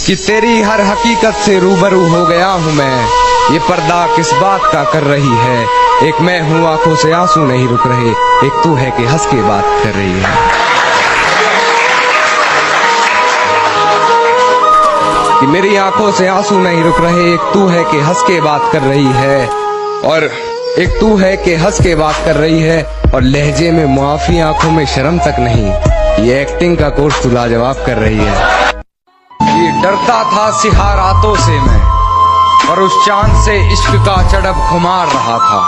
कि तेरी हर हकीकत से रूबरू हो गया हूँ मैं। ये पर्दा किस बात का कर रही है? एक मैं हूँ आंखों से आंसू नहीं रुक रहे, एक तू है कि हंस के बात कर रही है। कि मेरी आंखों से आंसू नहीं रुक रहे, एक तू है कि हंस के बात कर रही है। और एक तू है कि हंस के बात कर रही है, और लहजे में मुआफी, आंखों में शर्म तक नहीं। ये एक्टिंग का कोर्स तू लाजवाब कर रही है। ये डरता था सिहा रातों से मैं, और उस चांद से इश्क का चड़प खुमार रहा था।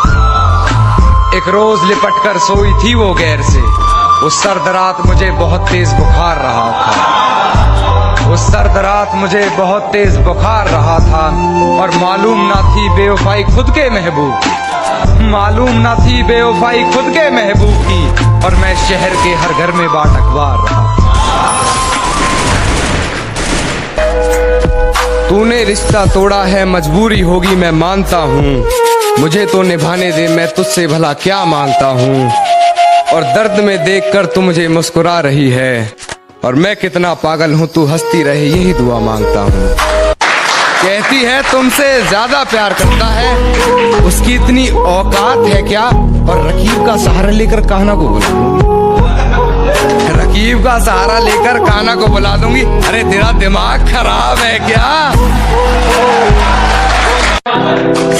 एक रोज लिपट कर सोई थी वो गैर से, उस सर्द रात मुझे बहुत तेज बुखार रहा था। उस सर्द रात मुझे बहुत तेज बुखार रहा था, और मालूम ना थी बेवफाई खुद के महबूब की। मालूम ना थी बेवफाई खुद के महबूब की, और मैं शहर के हर घर में बाट अखबार रहा। तूने रिश्ता तोड़ा है, मजबूरी होगी मैं मानता हूँ। मुझे तो निभाने दे, मैं तुझसे भला क्या मांगता हूँ। और दर्द में देखकर तू मुझे मुस्कुरा रही है, और मैं कितना पागल हूँ, तू हंसती रहे यही दुआ मांगता हूँ। कहती है तुमसे ज्यादा प्यार करता है, उसकी इतनी औकात है क्या? और रकीब का सहारा लेकर कान्हा को बुला दूंगी। रकीब का सहारा लेकर कान्हा को बुला दूंगी। अरे तेरा दिमाग खराब है क्या?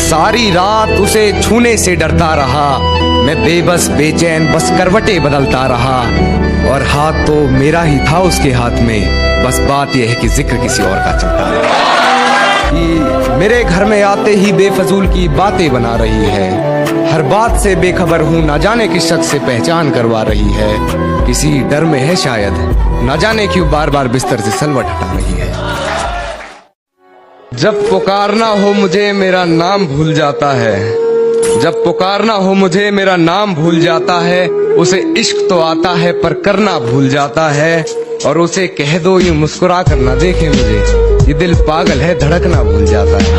सारी रात उसे छूने से डरता रहा मैं, बेबस बेचैन बस करवटें बदलता रहा। और हाथ तो मेरा ही था उसके हाथ में, बस बात यह है कि जिक्र किसी और का चलता रहा। मेरे घर में आते ही बेफजूल की बातें बना रही है, हर बात से बेखबर हूँ, ना जाने किस शख्स से पहचान करवा रही है। किसी डर में है शायद, ना जाने क्यों बार बार बिस्तर से सलवट हटा रही है। जब पुकारना हो मुझे मेरा नाम भूल जाता है, जब पुकारना हो मुझे मेरा नाम भूल जाता है। उसे इश्क तो आता है पर करना भूल जाता है, और उसे कह दो यूं मुस्कुरा कर ना देखे मुझे, ये दिल पागल है धड़कना भूल जाता है।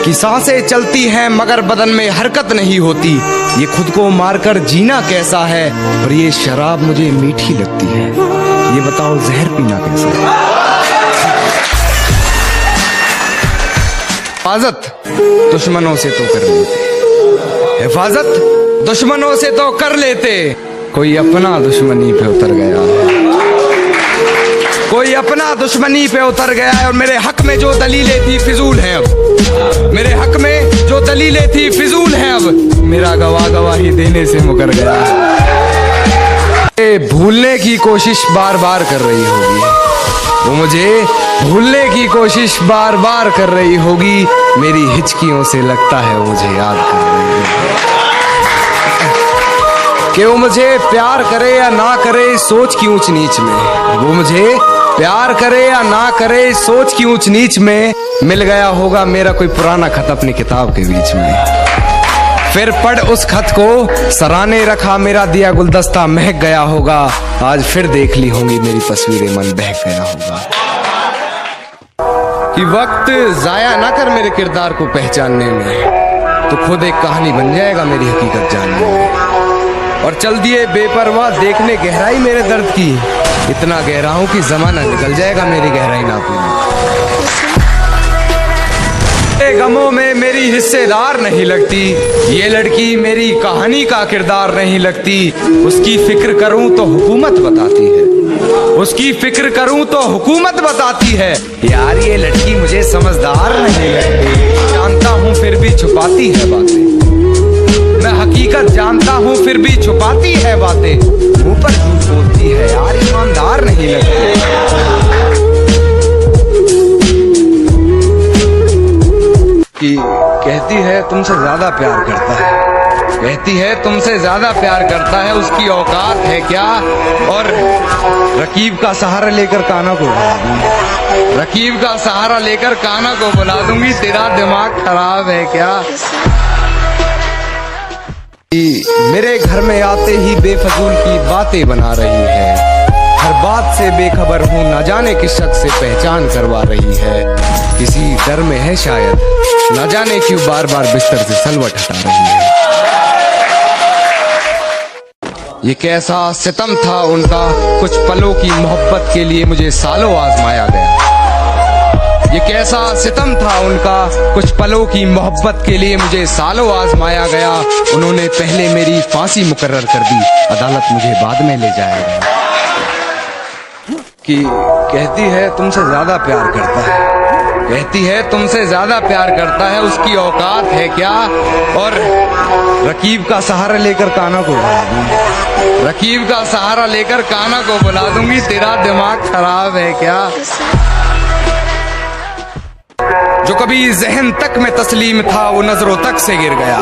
कि सांसें चलती हैं मगर बदन में हरकत नहीं होती, ये खुद को मारकर जीना कैसा है, और ये शराब मुझे मीठी लगती है, ये बताओ जहर पीना कैसा है। हिफाजत दुश्मनों से तो कर लेते, हिफाजत दुश्मनों से तो कर लेते, कोई अपना दुश्मनी पे उतर गया है, कोई अपना दुश्मनी पे उतर गया है। और मेरे हक में जो दलीलें थी फिजूल हैं अब, मेरे हक में जो दलीलें थी फिजूल हैं अब, मेरा गवाही देने से मुकर गया है। भूलने की कोशिश बार बार कर रही होगी वो, मुझे भूलने की कोशिश बार बार कर रही होगी, मेरी हिचकियों से लगता है मुझे याद कर रही होगी। कि वो मुझे प्यार करे या ना करे सोच की ऊंच नीच में, वो मुझे प्यार करे या ना करे सोच की ऊंच नीच में, मिल गया होगा मेरा कोई पुराना खत अपनी किताब के बीच में। फिर पढ़ उस खत को, सराहने रखा मेरा दिया गुलदस्ता महक गया होगा, आज फिर देख ली होंगी मेरी तस्वीरें मन बहक गया होगा। कि वक्त जाया ना कर मेरे किरदार को पहचानने में, तो खुद एक कहानी बन जाएगा मेरी हकीकत जानने में। और चल दिए बेपरवाह देखने गहराई मेरे दर्द की, इतना गहरा हूं कि जमाना निकल जाएगा मेरी गहराई नापने। गमों में मेरी हिस्सेदार नहीं लगती, ये लड़की मेरी कहानी का किरदार नहीं लगती। उसकी फिक्र करूं तो हुकूमत बताती है, उसकी फिक्र करूं तो हुकूमत बताती है। यार ये लड़की मुझे समझदार नहीं लगती, जानता हूं फिर भी छुपाती है बातें, मैं हकीकत जानता हूँ फिर भी छुपाती है बातें, ऊपर झूठ बोलती है यार ईमानदार नहीं लगती। कि कहती है तुमसे ज्यादा प्यार करता है, कहती है तुमसे ज्यादा प्यार करता है, उसकी औकात है क्या? और रकीब का सहारा लेकर कान्हा को बुला दूंगी, रकीब का सहारा लेकर कान्हा को बुला दूंगी। तेरा दिमाग खराब है क्या? मेरे घर में आते ही बेफजूल की बातें बना रही है, हर बात से बेखबर हूँ, ना जाने किस शख्स से पहचान करवा रही है। किसी डर में है शायद, ना जाने क्यों बार बार बिस्तर से सलवट हटा रही है। ये कैसा सितम था उनका, कुछ पलों की मोहब्बत के लिए मुझे सालों आजमाया गया। ये कैसा सितम था उनका, कुछ पलों की मोहब्बत के लिए मुझे सालों आजमाया गया। उन्होंने पहले मेरी फांसी मुकर्रर कर दी, अदालत मुझे बाद में ले जाएगा। कि कहती है तुमसे ज्यादा प्यार करता है, कहती है तुमसे ज्यादा प्यार करता है, उसकी औकात है क्या? और रकीब का सहारा लेकर कान्हा को बुला दूंगी, रकीब का सहारा लेकर कान्हा को बुला दूंगी। तेरा दिमाग खराब है क्या? जो कभी जहन तक में तस्लीम था वो नजरों तक से गिर गया,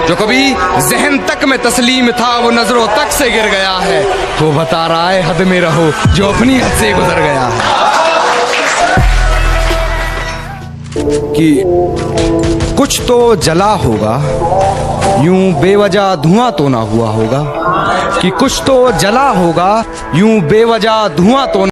जो कभी जहन तक में तस्लीम था वो नजरों तक से गिर गया है। वो बता रहा है हद में रहो जो अपनी हद से गुजर गया है। कि कुछ तो जला होगा, यूं बेवजह धुआं तो ना हुआ होगा। कि कुछ तो जला होगा, यूं बेवजह धुआं तो